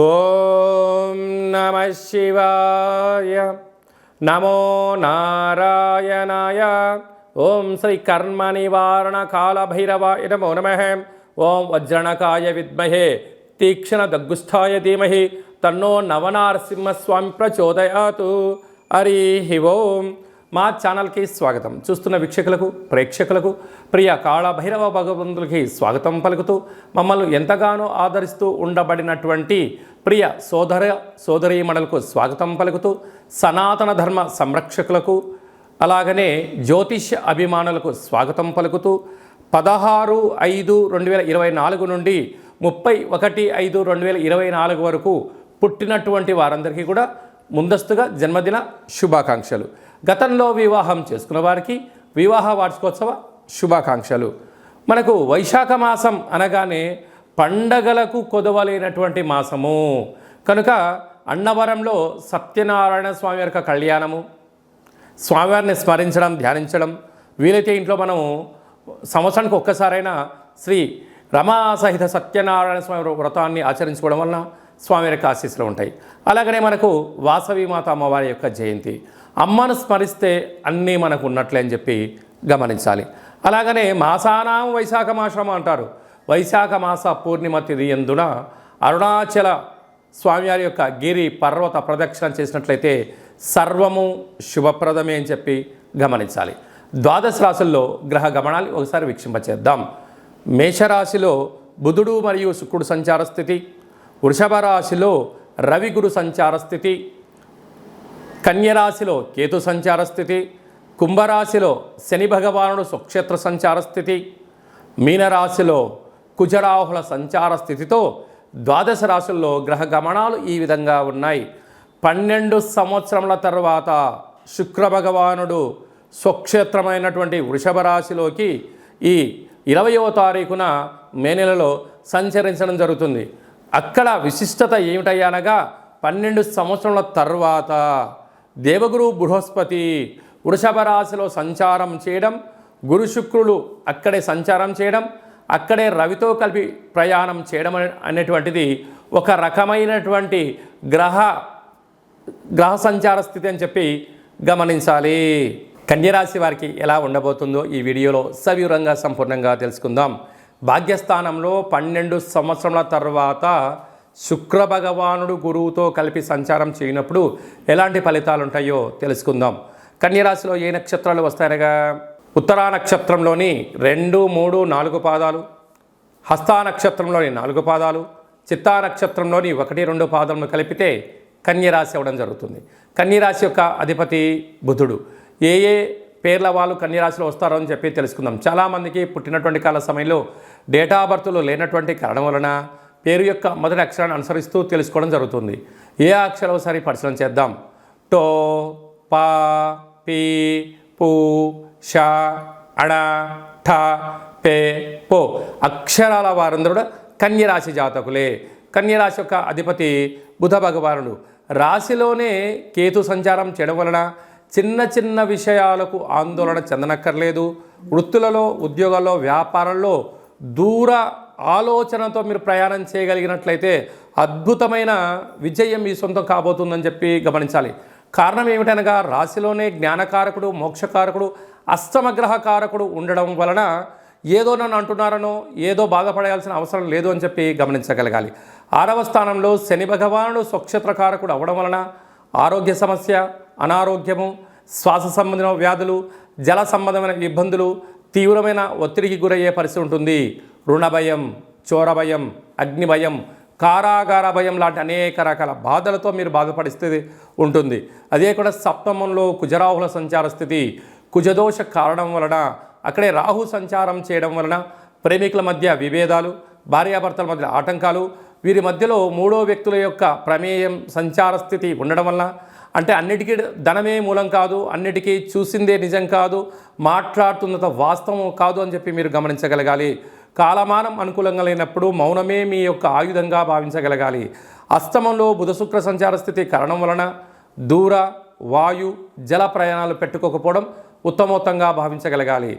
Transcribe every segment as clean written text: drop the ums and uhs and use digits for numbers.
ఓం నమ శివాయ. నమో నారాయణాయ. ఓం శ్రీ కర్మ నివారణ కాల భైరవాయ నమో నమః. ఓం వజ్రణకాయ విద్మహే తీక్ష్ణ దగ్గుస్థాయ ధీమహి తన్నో నవనారసింహస్వామి ప్రచోదయాతు. హరి ఓం. మా ఛానల్కి స్వాగతం. చూస్తున్న వీక్షకులకు ప్రేక్షకులకు ప్రియ కాళభైరవ భగవంతులకి స్వాగతం పలుకుతూ మమ్మల్ని ఎంతగానో ఆదరిస్తూ ఉండబడినటువంటి ప్రియ సోదరీమణులకు స్వాగతం పలుకుతూ సనాతన ధర్మ సంరక్షకులకు అలాగనే జ్యోతిష్య అభిమానులకు స్వాగతం పలుకుతూ 16/5/2024 నుండి 31/5/2024 వరకు పుట్టినటువంటి వారందరికీ కూడా ముందస్తుగా జన్మదిన శుభాకాంక్షలు. గతంలో వివాహం చేసుకున్న వారికి వివాహ వార్షికోత్సవ శుభాకాంక్షలు. మనకు వైశాఖ మాసం అనగానే పండగలకు కొదవలేనటువంటి మాసము కనుక అన్నవరంలో సత్యనారాయణ స్వామి యొక్క కళ్యాణము, స్వామివారిని స్మరించడం, ధ్యానించడం, వీలైతే ఇంట్లో మనము సంవత్సరానికి ఒక్కసారైనా శ్రీ రమా సహిత సత్యనారాయణ స్వామి వ్రతాన్ని ఆచరించుకోవడం వలన స్వామి యొక్క ఆశీస్సులు ఉంటాయి. అలాగనే మనకు వాసవి మాత అమ్మవారి యొక్క జయంతి, అమ్మను స్మరిస్తే అన్నీ మనకు ఉన్నట్లే అని చెప్పి గమనించాలి. అలాగనే మాసానాం వైశాఖ మాసం అంటారు. వైశాఖ మాస పూర్ణిమ తిథి యందున అరుణాచల స్వామివారి యొక్క గిరి పర్వత ప్రదక్షిణ చేసినట్లయితే సర్వము శుభప్రదమే అని చెప్పి గమనించాలి. ద్వాదశ రాశుల్లో గ్రహ గమనాలు ఒకసారి వీక్షింపచేద్దాం. మేషరాశిలో బుధుడు మరియు శుక్రుడు సంచార స్థితి, వృషభ రాశిలో రవి గురు సంచార స్థితి, కన్యరాశిలో కేతు సంచార స్థితి, కుంభరాశిలో శని భగవానుడు స్వక్షేత్ర సంచార స్థితి, మీనరాశిలో కుజరాహుల సంచార స్థితితో ద్వాదశ రాశుల్లో గ్రహ గమనాలు ఈ విధంగా ఉన్నాయి. 12 సంవత్సరముల తర్వాత శుక్ర భగవానుడు స్వక్షేత్రమైనటువంటి వృషభ రాశిలోకి ఈ 20వ తారీఖున మే నెలలో సంచరించడం జరుగుతుంది. అక్కడ విశిష్టత ఏమిటయ్యనగా 12 సంవత్సరాల తర్వాత దేవగురు బృహస్పతి వృషభ రాశిలో సంచారం చేయడం, గురు శుక్రులు అక్కడే సంచారం చేయడం, అక్కడే రవితో కలిపి ప్రయాణం చేయడం అనేటువంటిది ఒక రకమైనటువంటి గ్రహ సంచార స్థితి అని చెప్పి గమనించాలి. కన్యరాశి వారికి ఎలా ఉండబోతుందో ఈ వీడియోలో సవివరంగా సంపూర్ణంగా తెలుసుకుందాం. భాగ్యస్థానంలో 12 సంవత్సరాల తర్వాత శుక్ర భగవానుడు గురువుతో కలిపి సంచారం చేయనప్పుడు ఎలాంటి ఫలితాలు ఉంటాయో తెలుసుకుందాం. కన్యరాశిలో ఏ నక్షత్రాలు వస్తాయనగా ఉత్తరా నక్షత్రంలోని 2, 3, 4 పాదాలు, హస్తా నక్షత్రంలోని 4 పాదాలు, చిత్తా నక్షత్రంలోని 1, 2 పాదములను కలిపితే కన్యరాశి అవ్వడం జరుగుతుంది. కన్యరాశి యొక్క అధిపతి బుధుడు. ఏ పేర్ల వాళ్ళు కన్యరాశిలో వస్తారో అని చెప్పి తెలుసుకుందాం. చాలామందికి పుట్టినటువంటి కాల సమయంలో డేటా ఆఫ్ బర్త్లో లేనటువంటి కారణం వలన పేరు యొక్క మొదటి అక్షరాన్ని అనుసరిస్తూ తెలుసుకోవడం జరుగుతుంది. ఏ అక్షరం ఒకసారి పరిశీలన చేద్దాం. టో, పా, పీ, పు, ష, అణ, ఠ, పే, పో అక్షరాల వారందరూ కూడా కన్యరాశి జాతకులే. కన్యరాశి యొక్క అధిపతి బుధ భగవానుడు. రాశిలోనే కేతు సంచారం చేయడం వలన చిన్న చిన్న విషయాలకు ఆందోళన చెందనక్కర్లేదు. వృత్తులలో, ఉద్యోగాల్లో, వ్యాపారంలో దూర ఆలోచనతో మీరు ప్రయాణం చేయగలిగినట్లయితే అద్భుతమైన విజయం మీ సొంతం కాబోతుందని చెప్పి గమనించాలి. కారణం ఏమిటనగా రాశిలోనే జ్ఞానకారకుడు, మోక్షకారకుడు, అష్టమగ్రహ కారకుడు ఉండడం వలన ఏదో నన్ను అంటున్నారనో ఏదో బాధపడాల్సిన అవసరం లేదు అని చెప్పి గమనించగలగాలి. 6వ స్థానంలో శని భగవానుడు స్వక్షేత్రకారకుడు అవ్వడం వలన ఆరోగ్య సమస్య, అనారోగ్యము, శ్వాస సంబంధమైన వ్యాధులు, జల సంబంధమైన ఇబ్బందులు, తీవ్రమైన ఒత్తిడికి గురయ్యే పరిస్థితి ఉంటుంది. రుణ భయం, చోర భయం, అగ్ని భయం, కారాగార భయం లాంటి అనేక రకాల బాధలతో మీరు బాధపడిస్తే ఉంటుంది. అదే కూడా సప్తమంలో కుజరాహుల సంచార స్థితి, కుజదోష కారణం వలన అక్కడే రాహు సంచారం చేయడం వలన ప్రేమికుల మధ్య విభేదాలు, భార్యాభర్తల మధ్య ఆటంకాలు, వీరి మధ్యలో 3వ వ్యక్తుల యొక్క ప్రమేయం సంచార స్థితి ఉండడం వలన అంటే అన్నిటికీ ధనమే మూలం కాదు, అన్నిటికీ చూసిందే నిజం కాదు, మాట్లాడుతున్నంత వాస్తవం కాదు అని చెప్పి మీరు గమనించగలగాలి. కాలమానం అనుకూలంగా లేనప్పుడు మౌనమే మీ యొక్క ఆయుధంగా భావించగలగాలి. అష్టమంలో బుధ శుక్ర సంచార స్థితి కారణం వలన దూర, వాయు, జల ప్రయాణాలు పెట్టుకోకపోవడం ఉత్తమోత్తంగా భావించగలగాలి.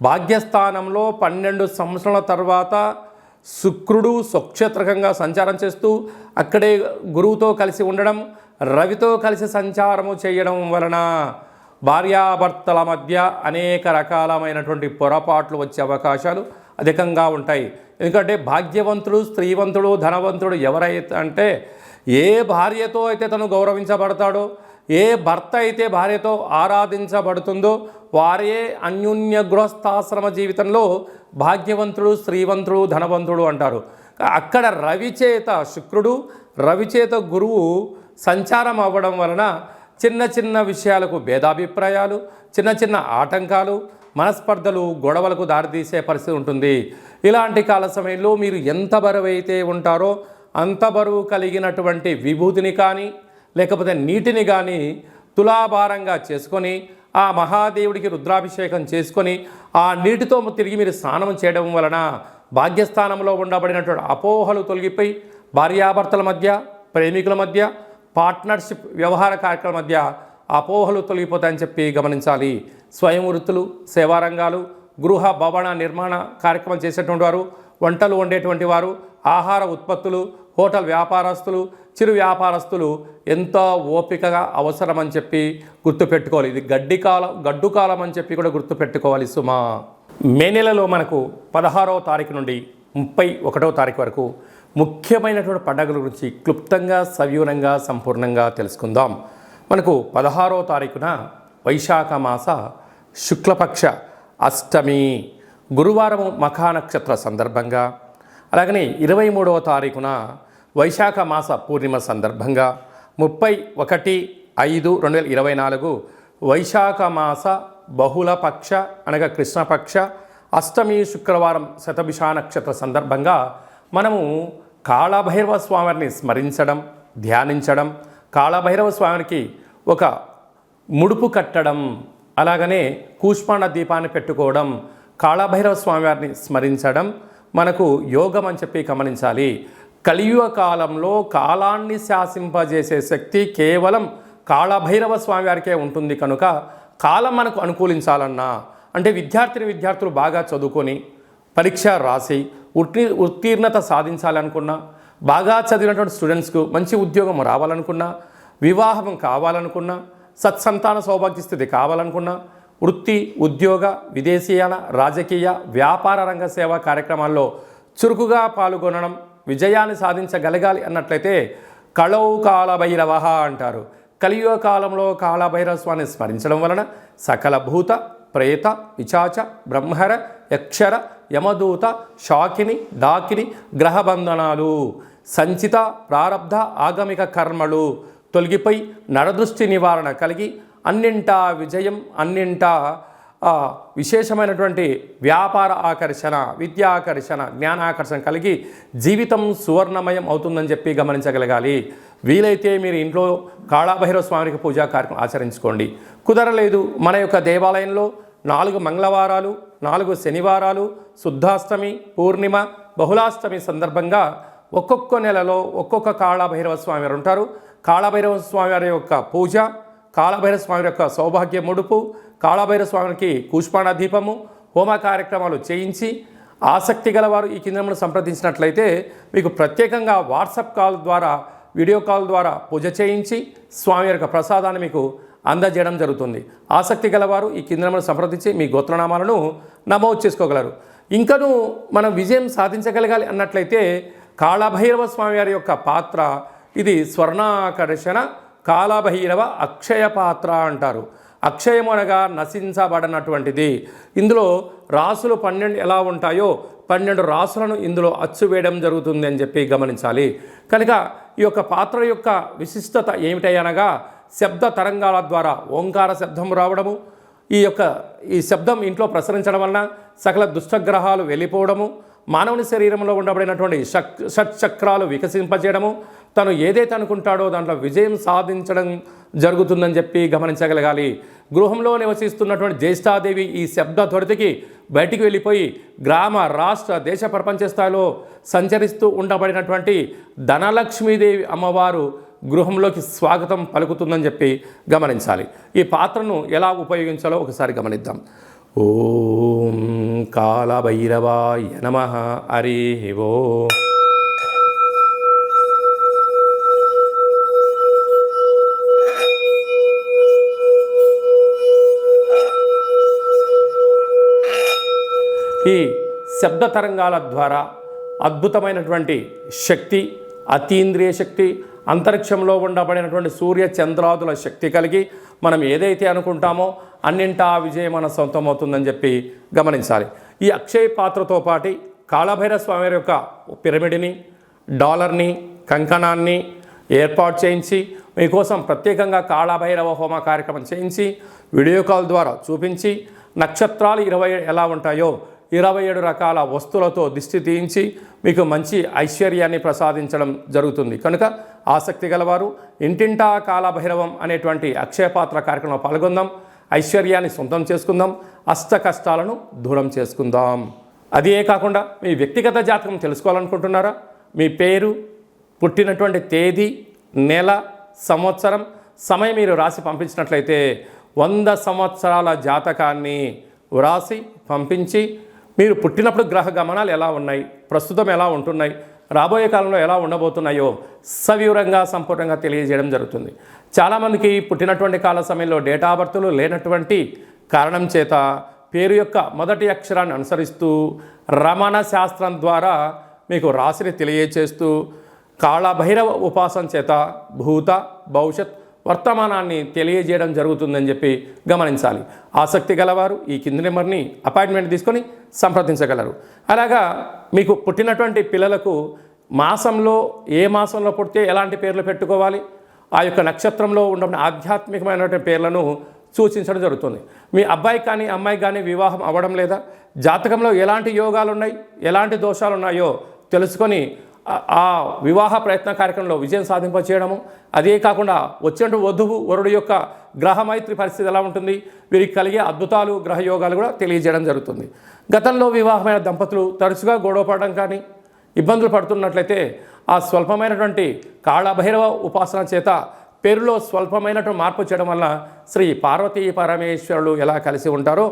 భాగ్యస్థానంలో 12 సంవత్సరాల తర్వాత శుక్రుడు స్వక్షేత్రకంగా సంచారం చేస్తూ అక్కడే గురువుతో కలిసి ఉండడం, రవితో కలిసి సంచారము చేయడం వలన భార్యాభర్తల మధ్య అనేక రకాలమైనటువంటి పొరపాట్లు వచ్చే అవకాశాలు అధికంగా ఉంటాయి. ఎందుకంటే భాగ్యవంతుడు, స్త్రీవంతుడు, ధనవంతుడు ఎవరైతే అంటే ఏ భార్యతో అయితే తను గౌరవించబడతాడో, ఏ భర్త అయితే భార్యతో ఆరాధించబడుతుందో వారే అన్యోన్య గృహస్థాశ్రమ జీవితంలో భాగ్యవంతుడు, స్త్రీవంతుడు, ధనవంతుడు అంటారు. అక్కడ రవిచేత శుక్రుడు, రవిచేత గురువు సంచారం అవ్వడం వలన చిన్న చిన్న విషయాలకు భేదాభిప్రాయాలు, చిన్న చిన్న ఆటంకాలు, మనస్పర్ధలు, గొడవలకు దారితీసే పరిస్థితి ఉంటుంది. ఇలాంటి కాల సమయంలో మీరు ఎంత బరువు అయితే ఉంటారో అంత బరువు కలిగినటువంటి విభూతిని కానీ లేకపోతే నీటిని కానీ తులాభారంగా చేసుకొని ఆ మహాదేవుడికి రుద్రాభిషేకం చేసుకొని ఆ నీటితో తిరిగి మీరు స్నానం చేయడం వలన భాగ్యస్థానంలో ఉండబడినటువంటి అపోహలు తొలగిపోయి భార్యాభర్తల మధ్య, ప్రేమికుల మధ్య, పార్ట్నర్షిప్ వ్యవహార కార్యక్రమాల మధ్య అపోహలు తొలగిపోతాయని చెప్పి గమనించాలి. స్వయం వృత్తులు, సేవారంగాలు, గృహ భవన నిర్మాణ కార్యక్రమాలు చేసేటువంటి వారు, వంటలు వండేటువంటి వారు, ఆహార ఉత్పత్తులు, హోటల్ వ్యాపారస్తులు, చిరు వ్యాపారస్తులు ఎంతో ఓపికగా అవసరమని చెప్పి గుర్తుపెట్టుకోవాలి. ఇది గడ్డు కాలం అని చెప్పి కూడా గుర్తుపెట్టుకోవాలి సుమా. మే నెలలో మనకు 16వ తారీఖు నుండి 31వ తారీఖు వరకు ముఖ్యమైనటువంటి పండుగల గురించి క్లుప్తంగా, సవివరంగా, సంపూర్ణంగా తెలుసుకుందాం. మనకు 16వ తారీఖున వైశాఖ మాస శుక్లపక్ష అష్టమి గురువారము మఖా నక్షత్ర సందర్భంగా, అలాగనే 23వ తారీఖున వైశాఖ మాస పూర్ణిమ సందర్భంగా, 31/5/2024 వైశాఖ మాస బహుళపక్ష అనగా కృష్ణపక్ష అష్టమి శుక్రవారం శతభిష నక్షత్ర సందర్భంగా మనము కాళభైరవ స్వామిని స్మరించడం, ధ్యానించడం, కాళభైరవ స్వామికి ఒక ముడుపు కట్టడం, అలాగనే కూష్మాండ దీపాన్ని పెట్టుకోవడం, కాళభైరవ స్వామివారిని స్మరించడం మనకు యోగం అని చెప్పి గమనించాలి. కలియుగ కాలంలో కాలాన్ని శాసింపజేసే శక్తి కేవలం కాళభైరవ స్వామివారికే ఉంటుంది. కనుక కాలం మనకు అనుకూలించాలన్నా అంటే విద్యార్థులు బాగా చదువుకొని పరీక్ష రాసి ఉత్తీర్ణత సాధించాలనుకున్నా, బాగా చదివినటువంటి స్టూడెంట్స్కు మంచి ఉద్యోగం రావాలనుకున్నా, వివాహం కావాలనుకున్నా, సత్సంతాన సౌభాగ్య స్థితి కావాలనుకున్నా, వృత్తి, ఉద్యోగ, విదేశీయాల, రాజకీయ, వ్యాపార రంగ సేవా కార్యక్రమాల్లో చురుకుగా పాల్గొనడం, విజయాన్ని సాధించగలగాలి అన్నట్లయితే కళౌ కాళభైరవ అంటారు. కలియుగ కాలంలో కాళభైరవ స్వామిని స్మరించడం వలన సకల భూత, ప్రేత, పిశాచ, బ్రహ్మర, యక్షర, యమదూత, శాకిని, డాకిని గ్రహబంధనాలు, సంచిత ప్రారబ్ధ ఆగమిక కర్మలు తొలగిపోయి నరదృష్టి నివారణ కలిగి అన్నింటా విజయం, అన్నింటా విశేషమైనటువంటి వ్యాపార ఆకర్షణ, విద్యా ఆకర్షణ, జ్ఞానాకర్షణ కలిగి జీవితం సువర్ణమయం అవుతుందని చెప్పి గమనించగలగాలి. వీలైతే మీరు ఇంట్లో కాళభైరవ స్వామికి పూజా కార్యక్రమం ఆచరించుకోండి. కుదరలేదు మన యొక్క దేవాలయంలో 4 మంగళవారాలు, 4 శనివారాలు, శుద్ధాష్టమి, పూర్ణిమ, బహుళాష్టమి సందర్భంగా ఒక్కొక్క నెలలో ఒక్కొక్క కాళభైరవ స్వామి వారు ఉంటారు. కాళభైరవ స్వామి వారి యొక్క పూజ, కాళభైరవ స్వామి యొక్క సౌభాగ్య ముడుపు, కాళభైరవ స్వామికి కూష్మాండ దీపము, హోమ కార్యక్రమాలు చేయించి ఆసక్తి గలవారు ఈ కింద సంప్రదించినట్లయితే మీకు ప్రత్యేకంగా వాట్సాప్ కాల్ ద్వారా, వీడియో కాల్ ద్వారా పూజ చేయించి స్వామి యొక్క ప్రసాదాన్ని మీకు అందజేయడం జరుగుతుంది. ఆసక్తి గలవారు ఈ కింద సంప్రదించి మీ గోత్రనామాలను నమోదు చేసుకోగలరు. ఇంకనూ మనం విజయం సాధించగలగాలి అన్నట్లయితే కాళభైరవ స్వామి వారి యొక్క పాత్ర ఇది స్వర్ణాకర్షణ కాళభైరవ అక్షయ పాత్ర అంటారు. అక్షయం అనగా నశించబడినటువంటిది. ఇందులో రాసులు 12 ఎలా ఉంటాయో 12 రాసులను ఇందులో అచ్చు వేయడం జరుగుతుంది అని చెప్పి గమనించాలి. కనుక ఈ యొక్క పాత్ర యొక్క విశిష్టత ఏమిటనగా శబ్ద తరంగాల ద్వారా ఓంకార శబ్దం రావడము, ఈ శబ్దం ఇంట్లో ప్రసరించడం వలన సకల దుష్టగ్రహాలు వెళ్ళిపోవడము, మానవుని శరీరంలో ఉండబడినటువంటి షట్చక్రాలు వికసింపజేయడము, తను ఏదైతే అనుకుంటాడో దాంట్లో విజయం సాధించడం జరుగుతుందని చెప్పి గమనించగలగాలి. గృహంలో నివసిస్తున్నటువంటి జ్యేష్ఠాదేవి ఈ శబ్ద త్వరితకి బయటికి వెళ్ళిపోయి గ్రామ, రాష్ట్ర, దేశ, ప్రపంచ స్థాయిలో సంచరిస్తూ ఉండబడినటువంటి ధనలక్ష్మీదేవి అమ్మవారు గృహంలోకి స్వాగతం పలుకుతుందని చెప్పి గమనించాలి. ఈ పాత్రను ఎలా ఉపయోగించాలో ఒకసారి గమనిద్దాం. ఓం కాళభైరవాయ నమః. హరి ఓం. ఈ శబ్ద తరంగాల ద్వారా అద్భుతమైనటువంటి శక్తి, అతీంద్రియ శక్తి, అంతరిక్షంలో ఉండబడినటువంటి సూర్య చంద్రాదుల శక్తి కలిగి మనం ఏదైతే అనుకుంటామో అన్నింటా విజయం మన సొంతమవుతుందని చెప్పి గమనించాలి. ఈ అక్షయ పాత్రతో పాటు కాళభైరవ స్వామి యొక్క పిరమిడ్ని, డాలర్ని, కంకణాన్ని ఏర్పాటు చేయించి మీకోసం ప్రత్యేకంగా కాళభైరవ హోమ కార్యక్రమం చేయించి వీడియో కాల్ ద్వారా చూపించి నక్షత్రాలు 20 ఎలా ఉంటాయో 27 రకాల వస్తువులతో దిష్టి తీయించి మీకు మంచి ఐశ్వర్యాన్ని ప్రసాదించడం జరుగుతుంది. కనుక ఆసక్తి గలవారు ఇంటింటా కాళభైరవం అనేటువంటి అక్షయపాత్ర కార్యక్రమంలో పాల్గొందాం. ఐశ్వర్యాన్ని సొంతం చేసుకుందాం. అష్ట కష్టాలను దూరం చేసుకుందాం. అదే కాకుండా మీ వ్యక్తిగత జాతకం తెలుసుకోవాలనుకుంటున్నారా? మీ పేరు, పుట్టినటువంటి తేదీ, నెల, సంవత్సరం, సమయం మీరు రాసి పంపించినట్లయితే 100 సంవత్సరాల జాతకాన్ని వ్రాసి పంపించి మీరు పుట్టినప్పుడు గ్రహ గమనాలు ఎలా ఉన్నాయి, ప్రస్తుతం ఎలా ఉంటున్నాయి, రాబోయే కాలంలో ఎలా ఉండబోతున్నాయో సవివరంగా సంపూర్ణంగా తెలియజేయడం జరుగుతుంది. చాలామందికి పుట్టినటువంటి కాల సమయంలో డేటా ఆఫ్ బర్త్లు లేనటువంటి కారణం చేత పేరు యొక్క మొదటి అక్షరాన్ని అనుసరిస్తూ రమణ శాస్త్రం ద్వారా మీకు రాశిని తెలియచేస్తూ కాళభైరవ ఉపాసన చేత భూత, భవిష్యత్, వర్తమానాన్ని తెలియజేయడం జరుగుతుందని చెప్పి గమనించాలి. ఆసక్తి గలవారు ఈ కింది నెంబర్ని అపాయింట్మెంట్ తీసుకొని సంప్రదించగలరు. అలాగా మీకు పుట్టినటువంటి పిల్లలకు మాసంలో ఏ మాసంలో పుడితే ఎలాంటి పేర్లు పెట్టుకోవాలి, ఆ యొక్క నక్షత్రంలో ఉన్న ఆధ్యాత్మికమైనటువంటి పేర్లను సూచించడం జరుగుతుంది. మీ అబ్బాయి కానీ అమ్మాయి కానీ వివాహం అవ్వడం లేదా, జాతకంలో ఎలాంటి యోగాలు ఉన్నాయి, ఎలాంటి దోషాలు ఉన్నాయో తెలుసుకొని ఆ వివాహ ప్రయత్న కార్యక్రమంలో విజయం సాధింపచేయడము, అదే కాకుండా వచ్చినట్టు వధువు వరుడు యొక్క గ్రహమైత్రి పరిస్థితి ఎలా ఉంటుంది, వీరికి కలిగే అద్భుతాలు, గ్రహయోగాలు కూడా తెలియజేయడం జరుగుతుంది. గతంలో వివాహమైన దంపతులు తరచుగా గొడవ పడడం కానీ ఇబ్బందులు పడుతున్నట్లయితే ఆ స్వల్పమైనటువంటి కాళభైరవ ఉపాసన చేత పేరులో స్వల్పమైనటువంటి మార్పు చేయడం వల్ల శ్రీ పార్వతీ పరమేశ్వరులు ఎలా కలిసి ఉంటారో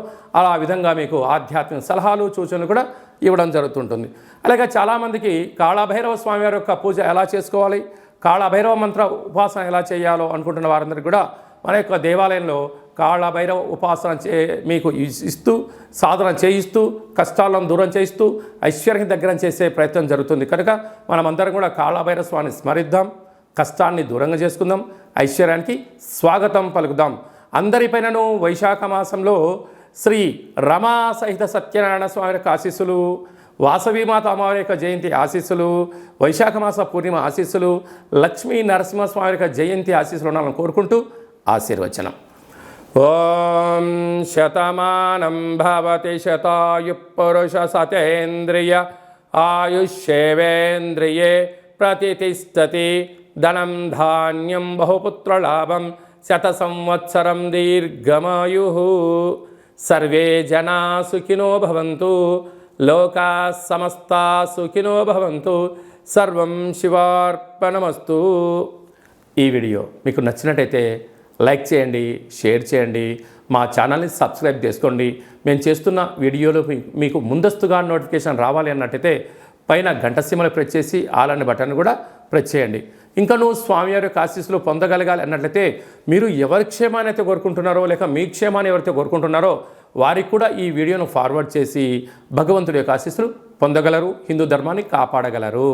ఆ విధంగా మీకు ఆధ్యాత్మిక సలహాలు, సూచనలు కూడా ఇవ్వడం జరుగుతుంటుంది. అలాగే చాలామందికి కాళభైరవ స్వామి వారి యొక్క పూజ ఎలా చేసుకోవాలి, కాళభైరవ మంత్ర ఉపాసన ఎలా చేయాలో అనుకుంటున్న వారందరికీ కూడా మన యొక్క దేవాలయంలో కాళభైరవ ఉపాసన మీకు ఇస్తూ, సాధన చేయిస్తూ, కష్టాలను దూరం చేయిస్తూ, ఐశ్వర్యం దగ్గర చేసే ప్రయత్నం జరుగుతుంది. కనుక మనమందరం కూడా కాళభైరవ స్వామిని స్మరిద్దాం, కష్టాన్ని దూరంగా చేసుకుందాం, ఐశ్వర్యానికి స్వాగతం పలుకుదాం. అందరిపైనను వైశాఖ మాసంలో శ్రీ రమా సహిత సత్యనారాయణ స్వామి యొక్క ఆశీస్సులు, వాసవీమాత అమ్మవారి యొక్క జయంతి ఆశీస్సులు, వైశాఖ మాస పూర్ణిమ ఆశీస్సులు, లక్ష్మీ నరసింహస్వామి యొక్క జయంతి ఆశీస్సులు ఉండాలని కోరుకుంటూ ఆశీర్వచనం. ఓం శతమానం భవతి శతాయు పురుష సతేంద్రియ ఆయుష్యేవేంద్రియే ప్రతిష్టతి ధనం ధాన్యం బహుపుత్రలాభం శత సంవత్సరం దీర్ఘమాయు. సర్వే జనా సుఖినో భవంతు, లోకా సమస్తా సుఖినో భవంతు. సర్వం శివార్పణమస్తు. ఈ వీడియో మీకు నచ్చినట్టయితే లైక్ చేయండి, షేర్ చేయండి, మా ఛానల్ని సబ్స్క్రైబ్ చేసుకోండి. మేము చేస్తున్న వీడియోలు మీకు ముందస్తుగా నోటిఫికేషన్ రావాలి అన్నట్టయితే పైన గంట సింబల్ ప్రెస్ చేసి ఆల్ అనే బటన్ కూడా ప్రెస్ చేయండి. ఇంకా నువ్వు స్వామివారి యొక్క ఆశీస్సులు పొందగలగాలి అన్నట్లయితే మీరు ఎవరి క్షేమాన్ని అయితే కోరుకుంటున్నారో, లేక మీ క్షేమాన్ని ఎవరైతే కోరుకుంటున్నారో వారికి కూడా ఈ వీడియోను ఫార్వర్డ్ చేసి భగవంతుడి యొక్క ఆశీస్సులు పొందగలరు, హిందూ ధర్మాన్ని కాపాడగలరు.